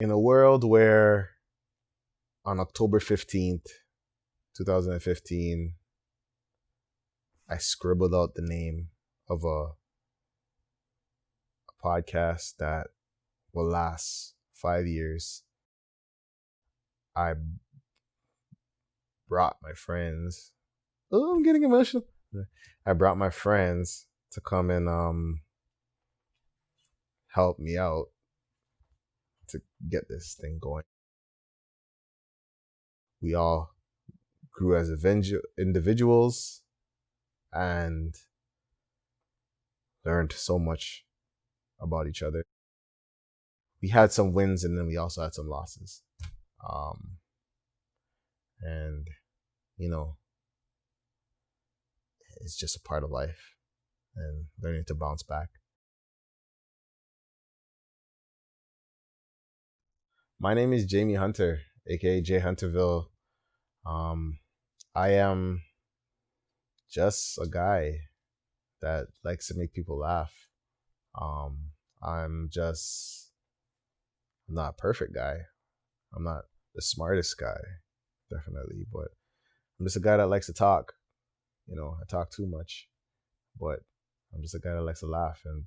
In a world where on October 15th, 2015, I scribbled out the name of a podcast that will last 5 years, I brought my friends. Oh, I'm getting emotional. I brought my friends to come and help me out to get this thing going. We all grew as individuals and learned so much about each other. We had some wins and then we also had some losses. Um, and, you know, it's just a part of life and learning to bounce back. My name is Jamie Hunter, aka Jay Hunterville. Um, I am just a guy that likes to make people laugh. Um, I'm just I'm not a perfect guy. I'm not the smartest guy, definitely, but I'm just a guy that likes to talk. I talk too much, but I'm just a guy that likes to laugh and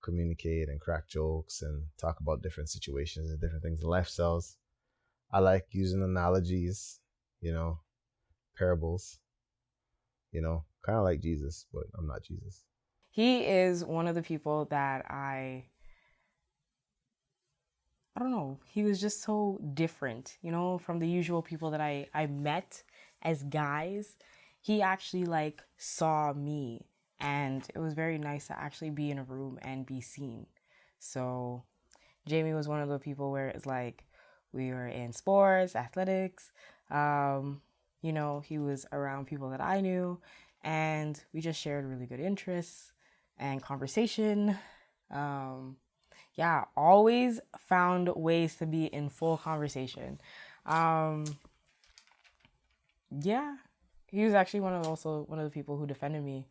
communicate and crack jokes and talk about different situations and different things in lifestyles. I like using analogies, you know, parables, kind of like Jesus, but I'm not Jesus. He is one of the people that I don't know, he was just so different, from the usual people that I met as guys. He actually like saw me, and it was very nice to actually be in a room and be seen. So Jamie was one of the people where it's like we were in sports, athletics. He was around people that I knew, and we just shared really good interests and conversation. Um, yeah, always found ways to be in full conversation. Um, yeah, he was actually also one of the people who defended me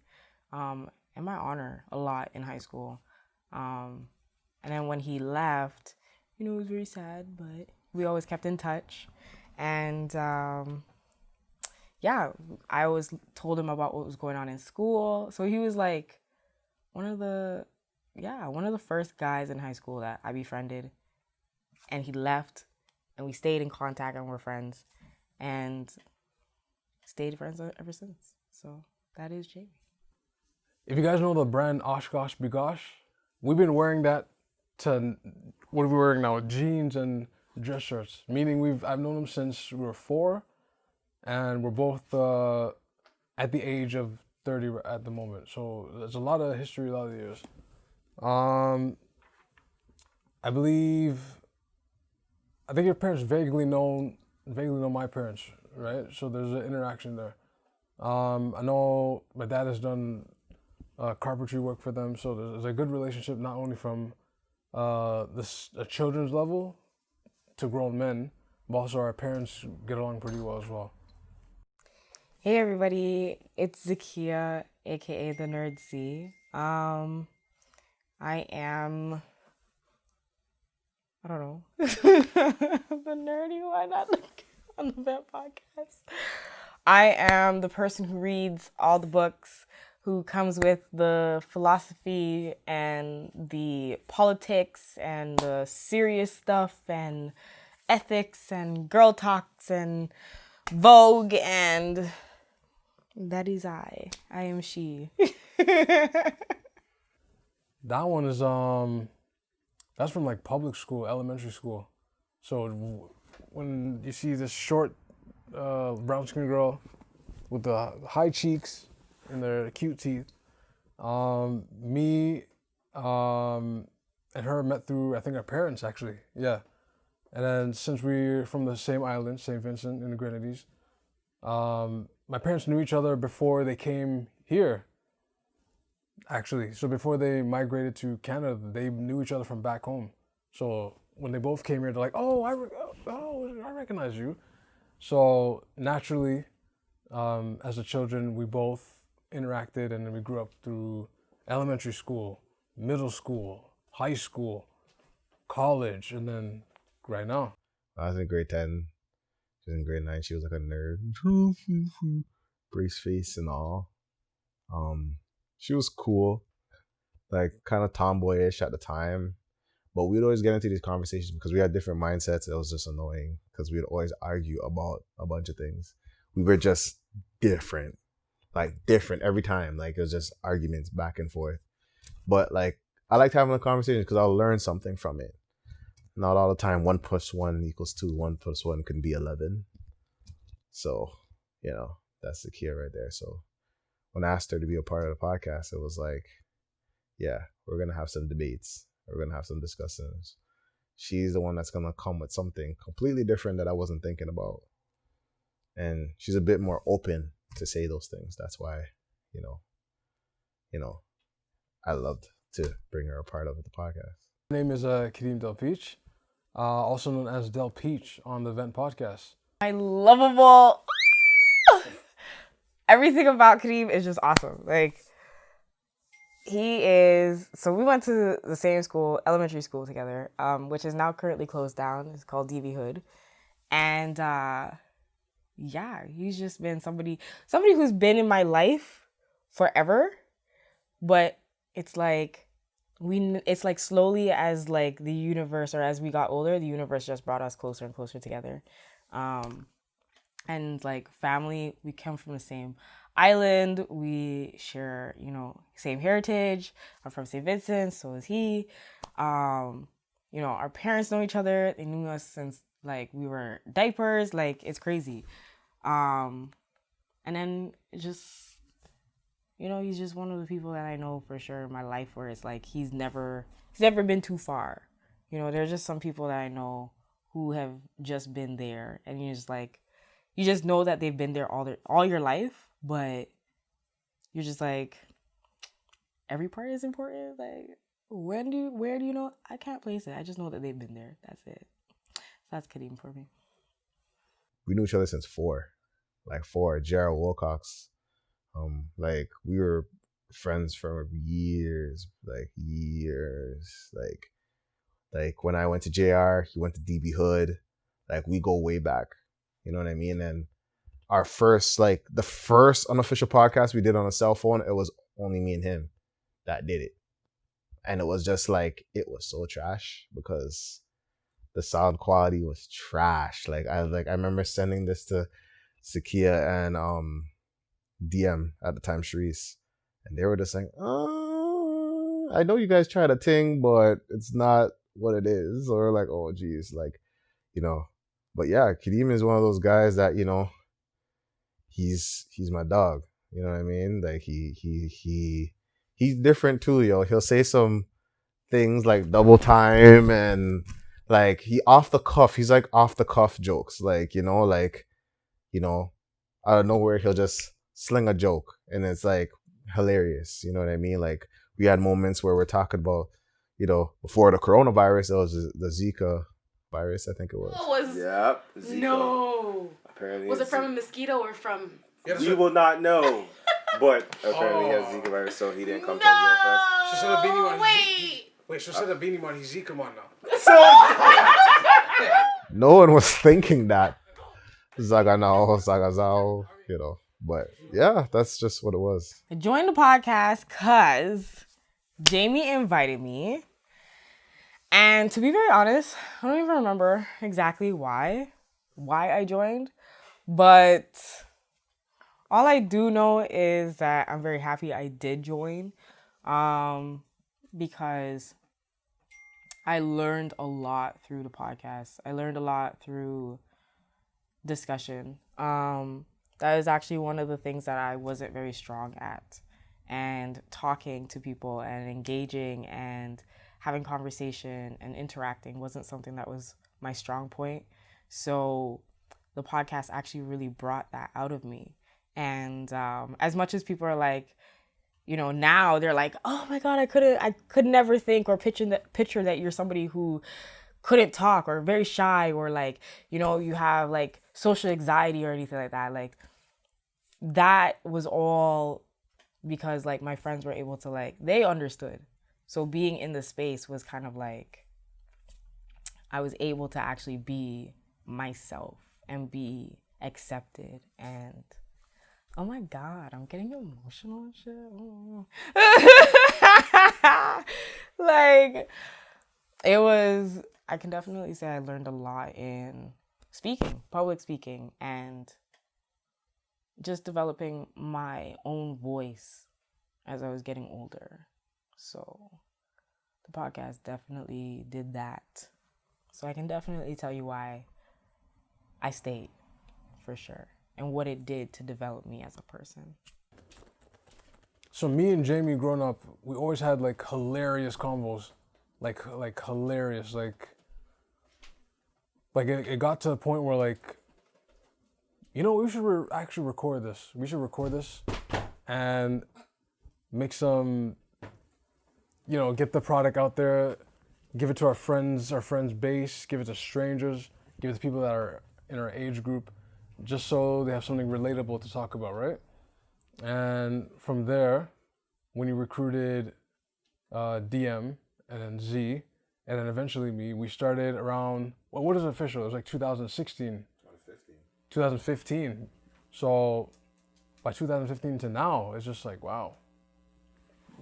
in my honor a lot in high school. Um, and then when he left, it was very sad, but we always kept in touch. And yeah, I always told him about what was going on in school. So he was like one of the one of the first guys in high school that I befriended, and he left, and we stayed in contact and we're friends, and stayed friends ever since. So that is Jamie. If you guys know the brand Oshkosh Bigosh, we've been wearing that to what are we wearing now? Jeans and dress shirts. Meaning I've known him since we were 4, and we're both at the age of 30 at the moment. So there's a lot of history, a lot of years. I believe, I think your parents vaguely know my parents, right? So there's an interaction there. I know my dad has done carpentry work for them, so there's a good relationship not only from a children's level to grown men, but also our parents get along pretty well as well. Hey everybody, it's Zakia, aka the Nerd C. I am, I don't know, the nerdy one on the Vet Podcast. I am the person who reads all the books, who comes with the philosophy and the politics and the serious stuff and ethics and girl talks and Vogue, and that is I. I am she. That one is that's from like public school, elementary school. So when you see this short brown skin girl with the high cheeks and their cute teeth, me and her met through I think our parents actually, yeah. And then since we're from the same island, St. Vincent in the Grenadines, my parents knew each other before they came here. Actually, so before they migrated to Canada, they knew each other from back home. So when they both came here, they're like, "Oh, I recognize you." So naturally, as the children, we both interacted, and then we grew up through elementary school, middle school, high school, college, and then right now. I was in grade 10. She was in grade 9. She was like a nerd. Brace face and all. She was cool. Like, kind of tomboyish at the time. But we'd always get into these conversations because we had different mindsets. It was just annoying because we'd always argue about a bunch of things. We were just different. Like, different every time. Like, it was just arguments back and forth. But, like, I liked having a conversation because I'll learn something from it. Not all the time 1 + 1 = 2. 1 + 1 can be 11. So, that's the key right there. So when I asked her to be a part of the podcast, it was like, yeah, we're going to have some debates. We're going to have some discussions. She's the one that's going to come with something completely different that I wasn't thinking about. And she's a bit more open to say those things. That's why, I loved to bring her a part of the podcast. My name is Kadeem Del Peach, also known as Del Peach on the Vent Podcast. My lovable. Everything about Kadeem is just awesome. Like, he is. So we went to the same school, elementary school together, which is now currently closed down. It's called DV Hood, and he's just been somebody who's been in my life forever, but it's like slowly as like the universe, or as we got older, the universe just brought us closer and closer together. And like family, we come from the same island. We share, same heritage. I'm from St. Vincent, so is he. Our parents know each other. They knew us since like we were diapers. Like, it's crazy. And then it just, he's just one of the people that I know for sure in my life where it's like he's never been too far. There's just some people that I know who have just been there, and you just know that they've been there all your life, but you're just like, every part is important. Like, where do you know? I can't place it. I just know that they've been there. That's it. That's Kadeem for me. We knew each other since 4. Like 4. Gerald Wilcox. Like, we were friends for years. Like, when I went to JR, he went to DB Hood. Like, we go way back. You know what I mean? And our the first unofficial podcast we did on a cell phone, it was only me and him that did it. And it was just like, it was so trash because the sound quality was trash. Like, I remember sending this to Sakia and DM at the time, Sharice. And they were just like, I know you guys tried a thing, but it's not what it is. Or like, oh, geez, like, But yeah, Kadeem is one of those guys that, he's my dog. You know what I mean? Like, he's different too, yo. He'll say some things like double time and like he's like off the cuff jokes. Like, out of nowhere he'll just sling a joke and it's like hilarious. You know what I mean? Like, we had moments where we're talking about, before the coronavirus, it was the Zika virus, I think it was. Yep. Zika. No. Apparently, was it from a mosquito or from? We will not know. But apparently he has Zika virus, so he didn't come to Real Fest. She said a beanie man. Wait. She said a beanie man. He's Zika man now. No one was thinking that. Zaganao, Zagazao, But yeah, that's just what it was. I joined the podcast because Jamie invited me. And to be very honest, I don't even remember exactly why I joined. But all I do know is that I'm very happy I did join. Because I learned a lot through the podcast. I learned a lot through discussion. That is actually one of the things that I wasn't very strong at. And talking to people and engaging and having conversation and interacting wasn't something that was my strong point. So the podcast actually really brought that out of me. And as much as people are like, now they're like, oh my God, I could never think or picture that you're somebody who couldn't talk or very shy or like, you have like social anxiety or anything like that. Like, that was all because like my friends were able to like, they understood. So being in the space was kind of like I was able to actually be myself and be accepted. And oh my God, I'm getting emotional and shit. Like, I can definitely say I learned a lot in speaking, public speaking, and just developing my own voice as I was getting older. So the podcast definitely did that. So I can definitely tell you why I stayed, for sure, and what it did to develop me as a person. So me and Jamie growing up, we always had like hilarious combos, like hilarious, like it got to the point where like, you know, we should actually record this. We should record this and make some, you know, get the product out there, give it to our friends base, give it to strangers, give it to people that are in our age group, just so they have something relatable to talk about, right? And from there, when you recruited DM and then Z, and then eventually me, we started around, well, what is it official? It was like 2016. 2015. So by 2015 to now, it's just like, wow,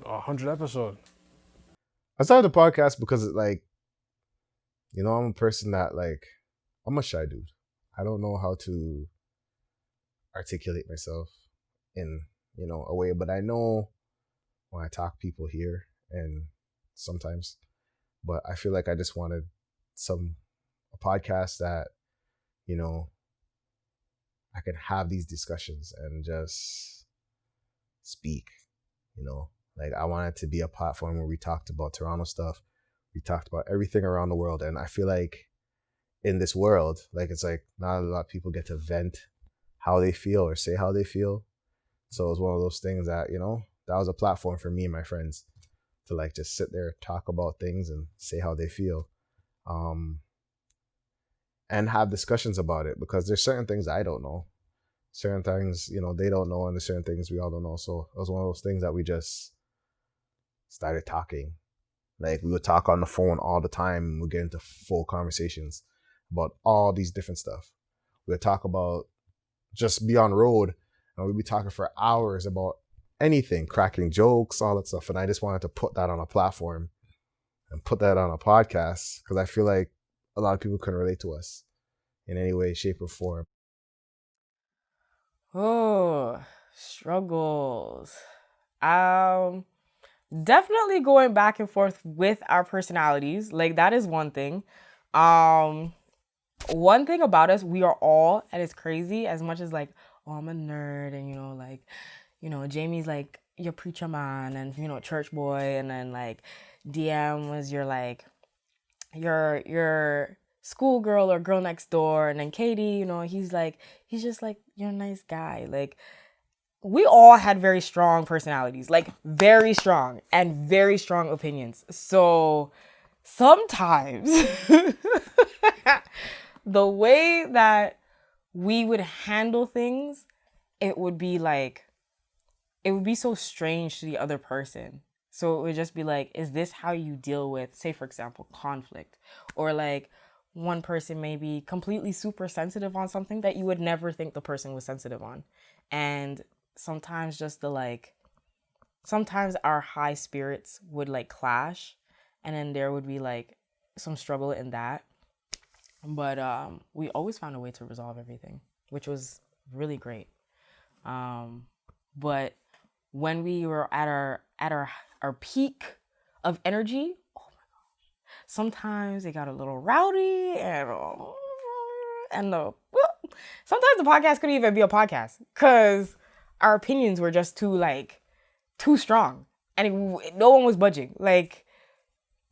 100 episodes. I started the podcast because it's like, you know, I'm a person that like, I'm a shy dude. I don't know how to articulate myself in, you know, a way, but I know when I talk, people hear, and sometimes, but I feel like I just wanted a podcast that, you know, I could have these discussions and just speak, you know, like I wanted to be a platform where we talked about Toronto stuff. We talked about everything around the world. And I feel like in this world, like it's like not a lot of people get to vent how they feel or say how they feel. So it was one of those things that, you know, that was a platform for me and my friends to like just sit there, talk about things and say how they feel. And have discussions about it, because there's certain things I don't know. Certain things, you know, they don't know, and there's certain things we all don't know. So it was one of those things that we just started talking. Like we would talk on the phone all the time, and we'd get into full conversations about all these different stuff. We would talk about just be on road, and we'd be talking for hours about anything, cracking jokes, all that stuff. And I just wanted to put that on a platform and put that on a podcast, because I feel like a lot of people can relate to us in any way, shape, or form. Oh, struggles. Definitely going back and forth with our personalities. Like that is one thing. One thing about us, we are all, and it's crazy, as much as like, oh, I'm a nerd, and you know, like, you know, Jamie's like your preacher man, and you know, church boy, and then like DM was your like your schoolgirl or girl next door, and then Katie, you know, he's just like you're a nice guy. Like we all had very strong personalities, like very strong and very strong opinions. So sometimes the way that we would handle things, it would be so strange to the other person. So it would just be like, is this how you deal with, say, for example, conflict? Or like one person may be completely super sensitive on something that you would never think the person was sensitive on. And sometimes sometimes our high spirits would like clash, and then there would be like some struggle in that. But we always found a way to resolve everything, which was really great. But when we were at our peak of energy, oh my gosh, sometimes it got a little rowdy, and sometimes the podcast couldn't even be a podcast because our opinions were just too strong, and no one was budging, like,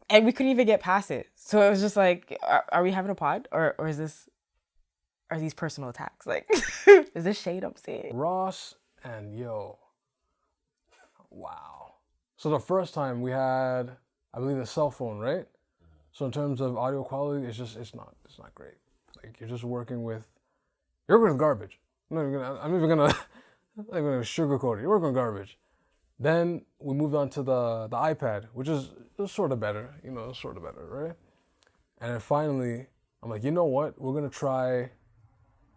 and we couldn't even get past it. So it was just like, are we having a pod, or are these personal attacks? Like, is this shade I'm saying? Ross and Yo. Wow. So the first time we had, I believe, a cell phone, right? So in terms of audio quality, it's not great. Like you're working with garbage. I'm not even gonna sugarcoat it. You're working with garbage. Then we moved on to the iPad, which is sort of better, right? And then finally, I'm like, you know what? We're gonna try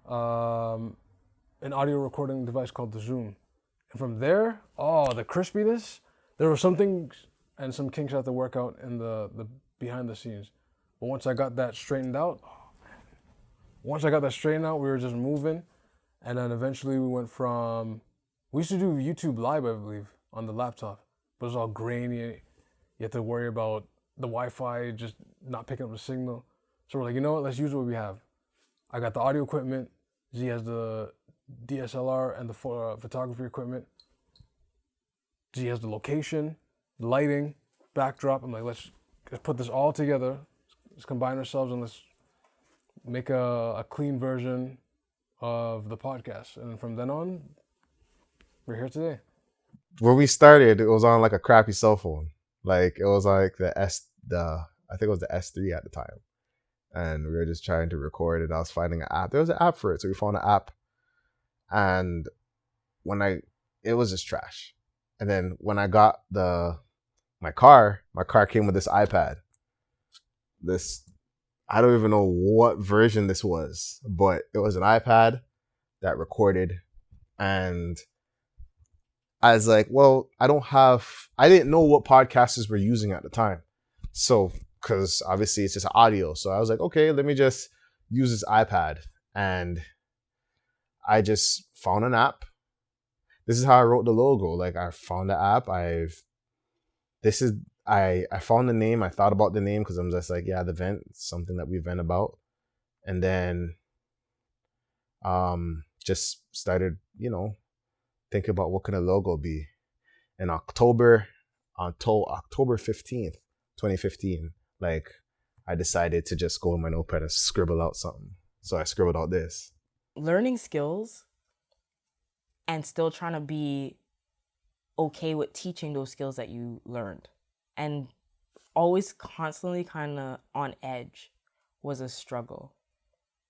an audio recording device called the Zoom. And from there, the crispiness. There were some things and some kinks I had to work out in the behind the scenes. But once I got that straightened out, we were just moving. And then eventually we went from, we used to do YouTube Live, I believe, on the laptop. But it was all grainy. You had to worry about the Wi-Fi just not picking up the signal. So we're like, you know what, let's use what we have. I got the audio equipment. Z has the DSLR and the photography equipment. Z has the location, lighting, backdrop. I'm like, let's put this all together. Let's combine ourselves and let's make a clean version of the podcast. And from then on, we're here today. Where we started, it was on like a crappy cell phone. Like it was like I think it was the S3 at the time. And we were just trying to record it. I was finding an app. There was an app for it. So we found an app. And it was just trash. And then when I got my car came with this iPad. I don't even know what version this was, but it was an iPad that recorded. And I was like, well, I didn't know what podcasters were using at the time. So, because obviously it's just audio. So I was like, okay, let me just use this iPad. And I just found an app. This is how I wrote the logo. Like I found the app. I found the name. I thought about the name because I'm just like, yeah, the vent, something that we vent about. And then just started, thinking about what can a logo be. In October 15th, 2015, like I decided to just go in my notepad and scribble out something. So I scribbled out this. Learning skills and still trying to be okay with teaching those skills that you learned. And always constantly kind of on edge was a struggle.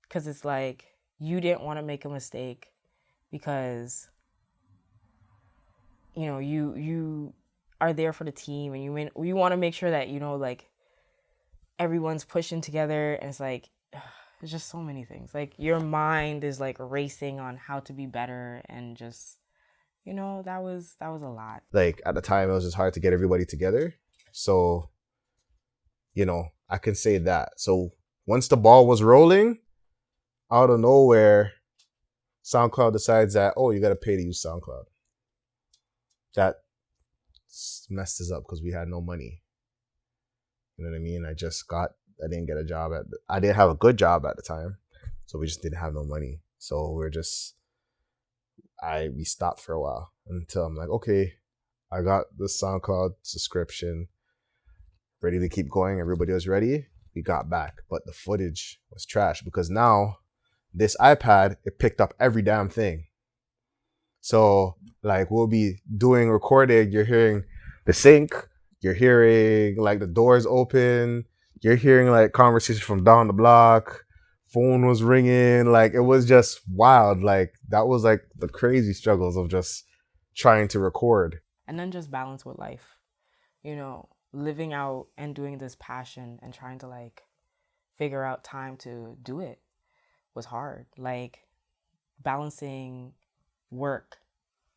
Because it's like you didn't want to make a mistake because, you are there for the team and you want to make sure that, like everyone's pushing together. And it's like, there's just so many things. Like your mind is like racing on how to be better and just, that was a lot. Like at the time, it was just hard to get everybody together. So, I can say that. So once the ball was rolling, out of nowhere, SoundCloud decides that, you got to pay to use SoundCloud. That messed us up because we had no money. You know what I mean? I didn't get a job I didn't have a good job at the time. So we just didn't have no money. So we stopped for a while until I'm like, okay, I got the SoundCloud subscription ready to keep going. Everybody was ready. We got back, but the footage was trash because now this iPad, it picked up every damn thing. So like we'll be doing recording, you're hearing the sink, you're hearing like the doors open, you're hearing like conversation from down the block, phone was ringing, like it was just wild. Like that was like the crazy struggles of just trying to record. And then just balance with life, living out and doing this passion and trying to like figure out time to do it was hard. Like balancing work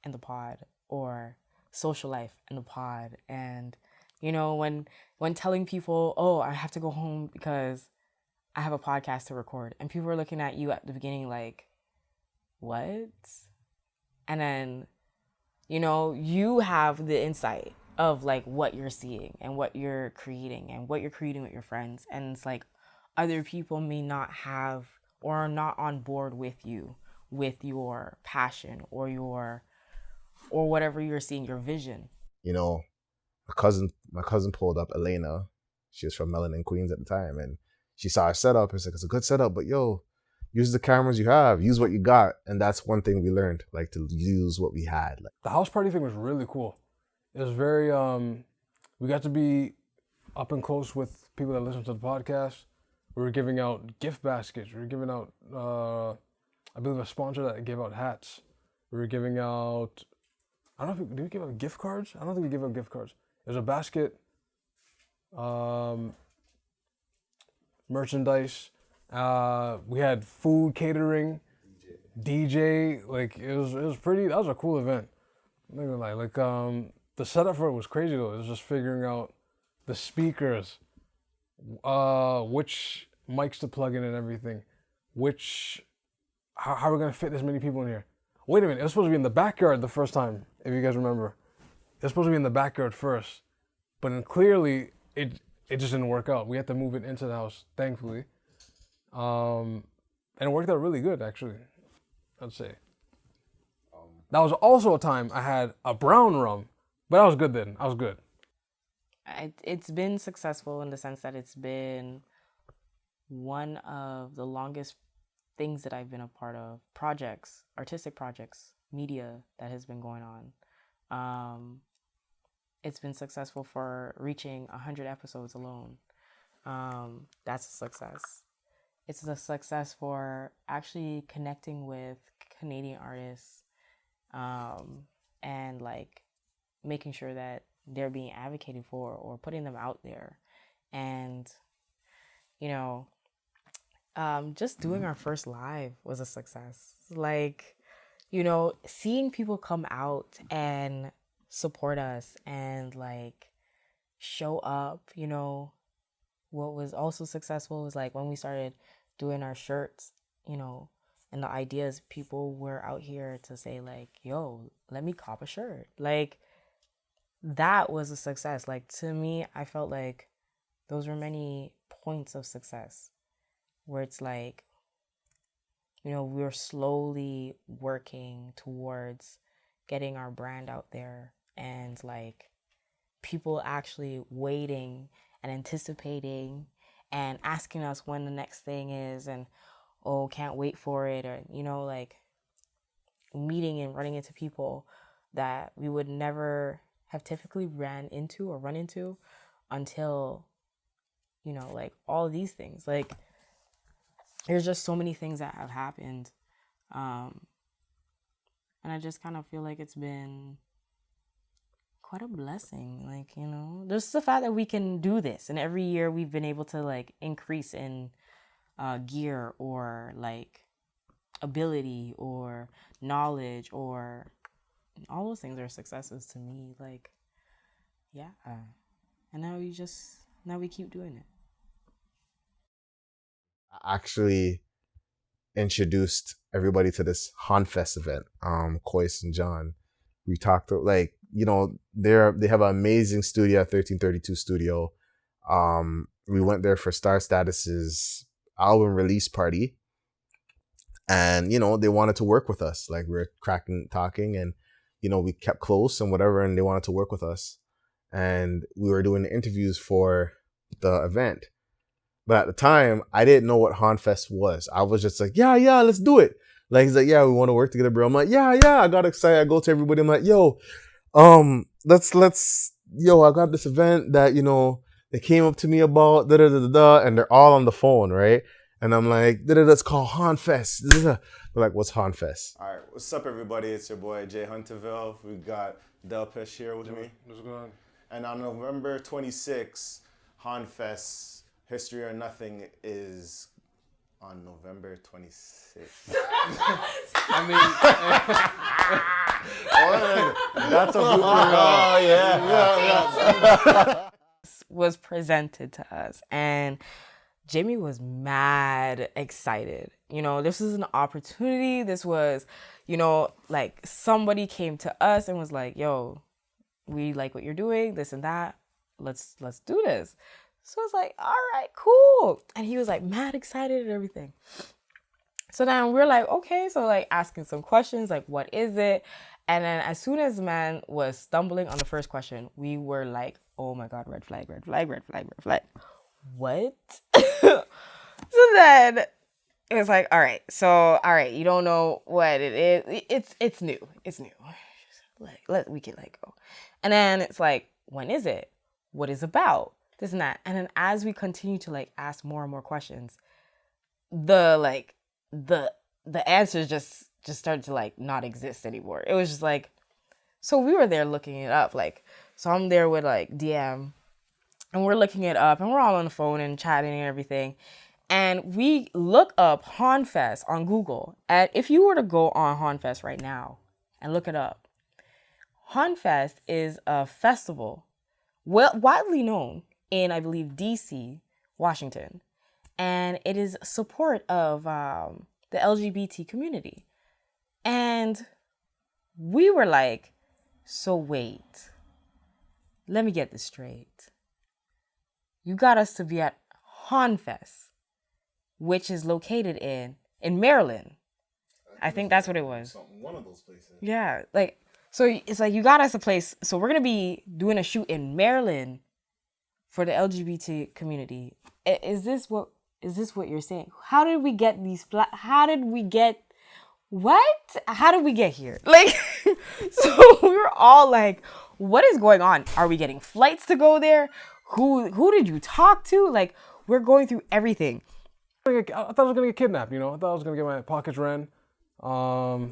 in the pod or social life in the pod. And, when telling people, I have to go home because I have a podcast to record. And people are looking at you at the beginning like, what? And then, you have the insight of like what you're seeing and what you're creating and what you're creating with your friends. And it's like other people may not have or are not on board with you, with your passion or whatever you're seeing, your vision. My cousin pulled up Elena. She was from Melanin Queens at the time, and she saw our setup. It's like, it's a good setup, but use the cameras you have, use what you got. And that's one thing we learned, like to use what we had. Like the house party thing was really cool. It was very, we got to be up and close with people that listen to the podcast. We were giving out gift baskets. We were giving out, I believe a sponsor that gave out hats. We were giving out, I don't know, did we give out gift cards? I don't think we gave out gift cards. There's a basket. merchandise. We had food catering, DJ. Like it was pretty. That was a cool event. I'm not gonna lie. Like the setup for it was crazy though. It was just figuring out the speakers, which mics to plug in and everything, how we're gonna fit this many people in here. Wait a minute, it was supposed to be in the backyard the first time, if you guys remember. It was supposed to be in the backyard first, but then clearly it just didn't work out. We had to move it into the house, thankfully. And it worked out really good, actually, I'd say. That was also a time I had a brown rum, but I was good then. I was good. It's been successful in the sense that it's been one of the longest things that I've been a part of, projects, artistic projects, media that has been going on. It's been successful for reaching 100 episodes alone. That's a success. It's a success for actually connecting with Canadian artists, and like making sure that they're being advocated for or putting them out there. And, you know, just doing our first live was a success. Like, you know, seeing people come out and support us and like show up, you know, what was also successful was like when we started doing our shirts, you know, and the ideas, people were out here to say like, yo, let me cop a shirt. Like, that was a success. Like, to me, I felt like those were many points of success where it's like, you know, we're slowly working towards getting our brand out there and like people actually waiting and anticipating and asking us when the next thing is and, oh, can't wait for it. Or, you know, like meeting and running into people that we would never have typically run into until, you know, like all of these things. Like, there's just so many things that have happened. And I just kind of feel like it's been quite a blessing. Like, you know, just the fact that we can do this. And every year we've been able to like increase in gear or like ability or knowledge, or all those things are successes to me. Like, yeah. And now we keep doing it. Actually introduced everybody to this Hanfest event, Kois and John. We talked like, you know, they have an amazing studio, 1332 studio. We went there for Star Status's album release party, and you know, they wanted to work with us. Like, we were talking, and you know, we kept close and whatever, and they wanted to work with us, and we were doing the interviews for the event. But at the time, I didn't know what Hanfest was. I was just like, yeah, let's do it. Like, he's like, yeah, we want to work together, bro. I'm like, yeah. I got excited. I go to everybody. I'm like, yo, I got this event that, you know, they came up to me about, and they're all on the phone, right? And I'm like, it's called Hanfest. They're like, what's Hanfest? All right, what's up, everybody? It's your boy, Jay Hunterville. We got Del Pesh here with me. What's going on? And on November 26th, Hanfest, History or Nothing is on November 26th. I mean, That's a good yeah. Was presented to us, and Jamie was mad excited. You know, this was an opportunity. This was, you know, like somebody came to us and was like, yo, we like what you're doing, this and that. Let's do this. So it's like, all right, cool. And he was like mad excited and everything. So then we're like, okay, so like asking some questions, like, what is it? And then as soon as man was stumbling on the first question, we were like, oh my God, red flag. What? So then it was like, all right, you don't know what it is. It's new. Like, we can like go. And then it's like, when is it? What is it about? This and that. And then as we continue to like ask more and more questions, the answers just started to like not exist anymore. It was just like, so we were there looking it up. Like, so I'm there with like DM, and we're looking it up, and we're all on the phone and chatting and everything. And we look up Hanfest on Google. And if you were to go on Hanfest right now and look it up, Hanfest is a festival widely known in, I believe, DC, Washington. And it is support of the LGBT community. And we were like, so wait, let me get this straight. You got us to be at Hanfest, which is located in Maryland. I think that's what it was. One of those places. Yeah, like, so it's like you got us a place. So we're gonna be doing a shoot in Maryland for the LGBT community. Is this what you're saying? How did we get these? How did we get? What? How did we get here? Like, so we were all like, what is going on? Are we getting flights to go there? Who did you talk to? Like, we're going through everything. I thought I was gonna get kidnapped, you know. I thought I was gonna get my pockets ran, my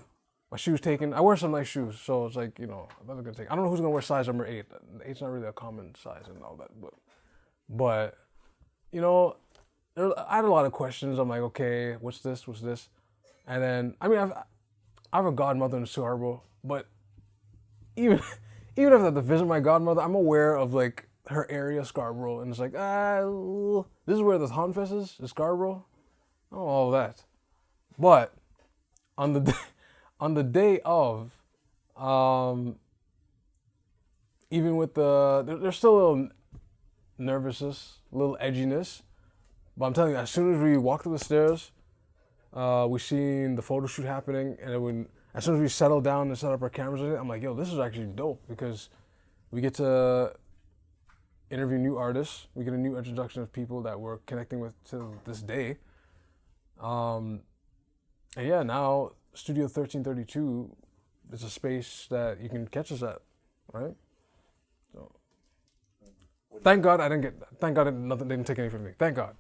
shoes taken. I wear some nice shoes, so it's like, you know, I thought I was gonna take. I don't know who's gonna wear size number 8. 8's not really a common size and all that, but you know, I had a lot of questions. I'm like, okay, what's this? What's this? And then, I mean, I have a godmother in Scarborough, but even if I have to visit my godmother, I'm aware of like her area, Scarborough, and it's like, this is where the Hanfest is Scarborough. Oh, all that. But on the day of, even with there's still a little nervousness, a little edginess. But I'm telling you, as soon as we walked up the stairs, we seen the photo shoot happening, and as soon as we settled down and set up our cameras, I'm like, yo, this is actually dope because we get to interview new artists. We get a new introduction of people that we're connecting with to this day. And yeah, now Studio 1332 is a space that you can catch us at, right? So, thank God nothing didn't take any from me. Thank God.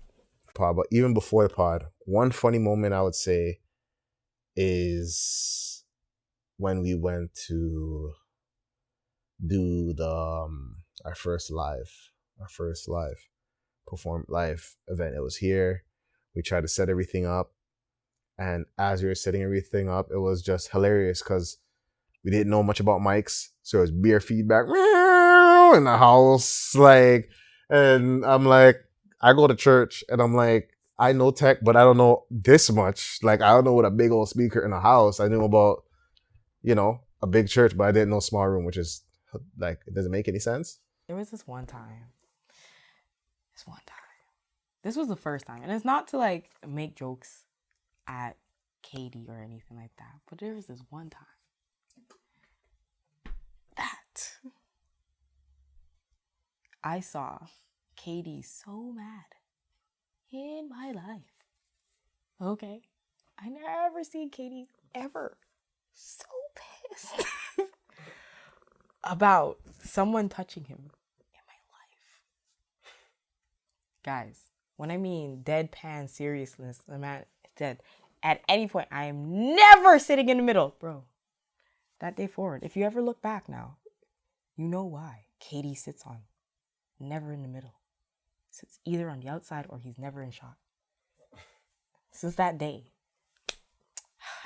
Pod, but even before the pod, one funny moment I would say is when we went to do the our first live event. It was here. We tried to set everything up, and as we were setting everything up, it was just hilarious because we didn't know much about mics, so it was beer feedback in the house, like, and I'm like, I go to church and I'm like, I know tech, but I don't know this much. Like, I don't know what a big old speaker in a house. I knew about, you know, a big church, but I didn't know small room, which is like, it doesn't make any sense. There was this one time. This was the first time. And it's not to like make jokes at Katie or anything like that. But there was this one time that I saw Katie so mad in my life. Okay. I never seen Katie ever so pissed about someone touching him in my life. Guys, when I mean deadpan seriousness, the man is dead. At any point, I am never sitting in the middle. Bro, that day forward, if you ever look back now, you know why Katie sits on. Never in the middle. Sits either on the outside or he's never in shot. Since that day,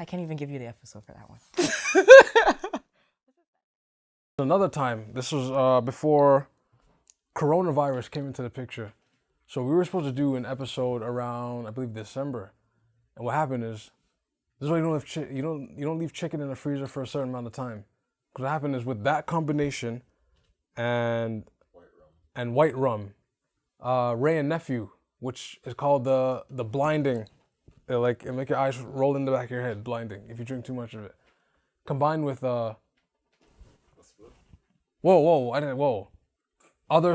I can't even give you the episode for that one. Another time, this was before coronavirus came into the picture. So we were supposed to do an episode around, I believe, December. And what happened is, this is why you don't leave chicken in the freezer for a certain amount of time. Because what happened is, with that combination and white rum, Ray and Nephew, which is called the blinding, it make your eyes roll in the back of your head, blinding, if you drink too much of it. Combined with other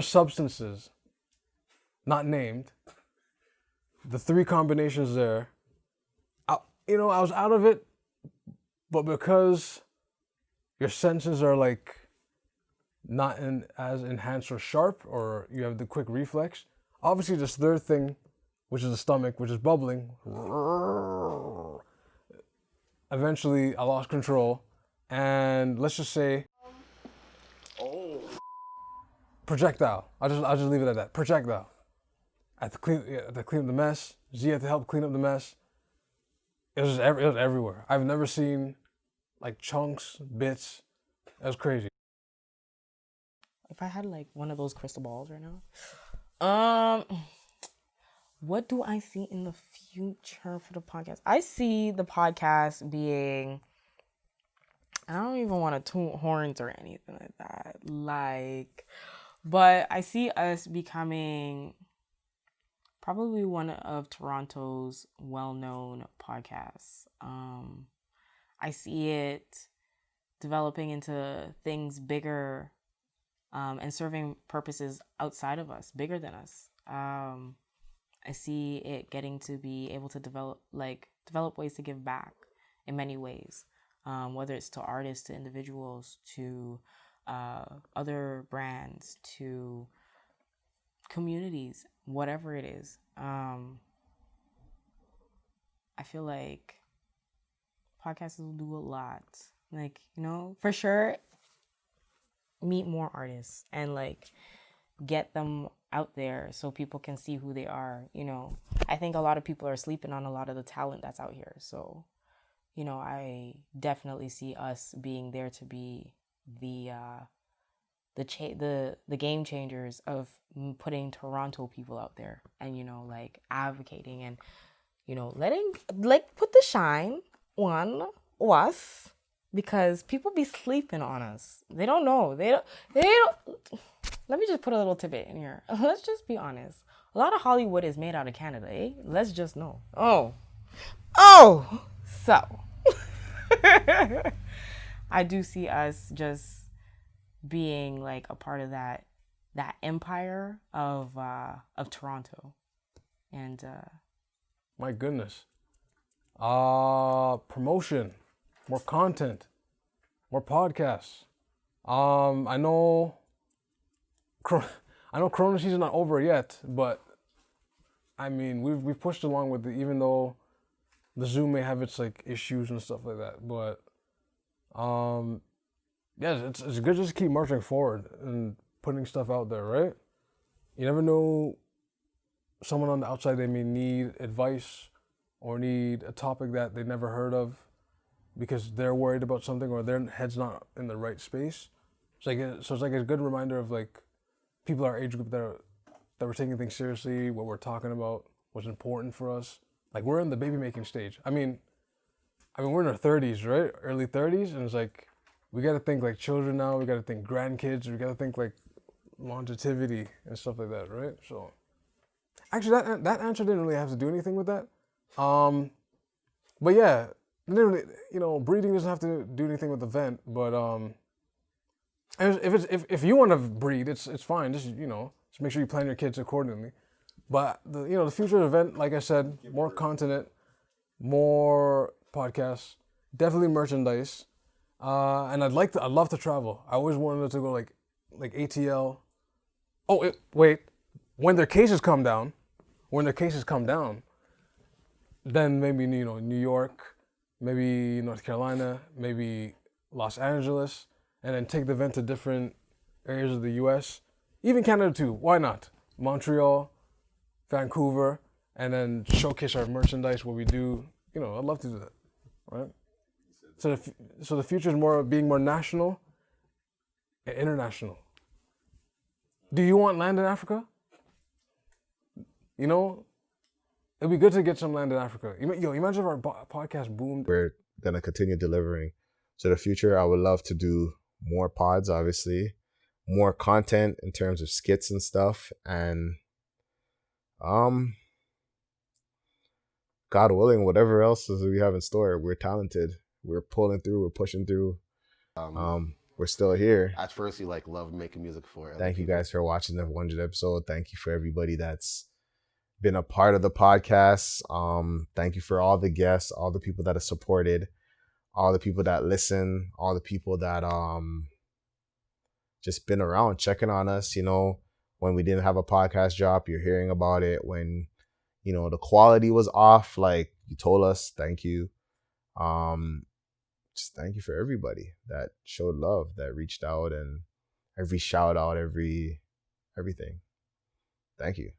substances, not named. The 3 combinations there. I was out of it, but because your senses are like not as enhanced or sharp, or you have the quick reflex, obviously this third thing, which is the stomach, which is bubbling, eventually I lost control, and let's just say, projectile. I'll just leave it at that. Projectile. I had to clean up the mess. Z had to help clean up the mess. It was everywhere. I've never seen like chunks, bits. That was crazy. If I had like one of those crystal balls right now, what do I see in the future for the podcast? I see the podcast being, I don't even want to toot horns or anything like that. But I see us becoming probably one of Toronto's well-known podcasts. I see it developing into things bigger and serving purposes outside of us, bigger than us. I see it getting to be able to develop ways to give back in many ways, whether it's to artists, to individuals, to other brands, to communities, whatever it is. I feel like podcasts will do a lot. Like, for sure, meet more artists and like get them out there so people can see who they are. I think a lot of people are sleeping on a lot of the talent that's out here. So, I definitely see us being there to be the game changers of putting Toronto people out there and, like advocating and, letting put the shine on us, because people be sleeping on us. They don't know. They don't. Let me just put a little tidbit in here. Let's just be honest. A lot of Hollywood is made out of Canada, eh? Let's just know. So I do see us just being like a part of that empire of Toronto. And my goodness. Promotion, more content, more podcasts. I know Corona season not over yet, but I mean we've pushed along with it, even though the Zoom may have its like issues and stuff like that. But yeah, it's good just to keep marching forward and putting stuff out there, right? You never know, someone on the outside, they may need advice or need a topic that they never heard of because they're worried about something or their head's not in the right space. It's like a good reminder of like people our age group that we're taking things seriously, what we're talking about, what's important for us. Like we're in the baby making stage. I mean we're in our 30s, right? Early 30s, and it's like we got to think like children now. We got to think grandkids. We got to think like longevity and stuff like that, right? So actually, that answer didn't really have to do anything with that. But yeah, literally, breeding doesn't have to do anything with the vent. But if you want to breed, it's fine. Just make sure you plan your kids accordingly. But the future of the event, like I said, more content, more podcasts, definitely merchandise, and I'd love to travel. I always wanted to go like ATL. Wait, when their cases come down, then maybe New York, maybe North Carolina, maybe Los Angeles, and then take the event to different areas of the U.S., even Canada too. Why not? Montreal, Vancouver, and then showcase our merchandise, what we do. I'd love to do that, right? So the future is more being more national and international. Do you want land in Africa? It'd be good to get some land in Africa. Imagine if our podcast boomed. We're gonna continue delivering. So the future, I would love to do more pods, obviously, more content in terms of skits and stuff, and God willing, whatever else we have in store, we're talented. We're pulling through. We're pushing through. We're still here. At first, you love making music for it. Thank you guys for watching the 100 episode. Thank you for everybody that's been a part of the podcast. Thank you for all the guests, all the people that have supported, all the people that listen, all the people that just been around checking on us. When we didn't have a podcast drop, you're hearing about it. When the quality was off, like you told us, thank you. Just thank you for everybody that showed love, that reached out, and every shout out, every everything. Thank you.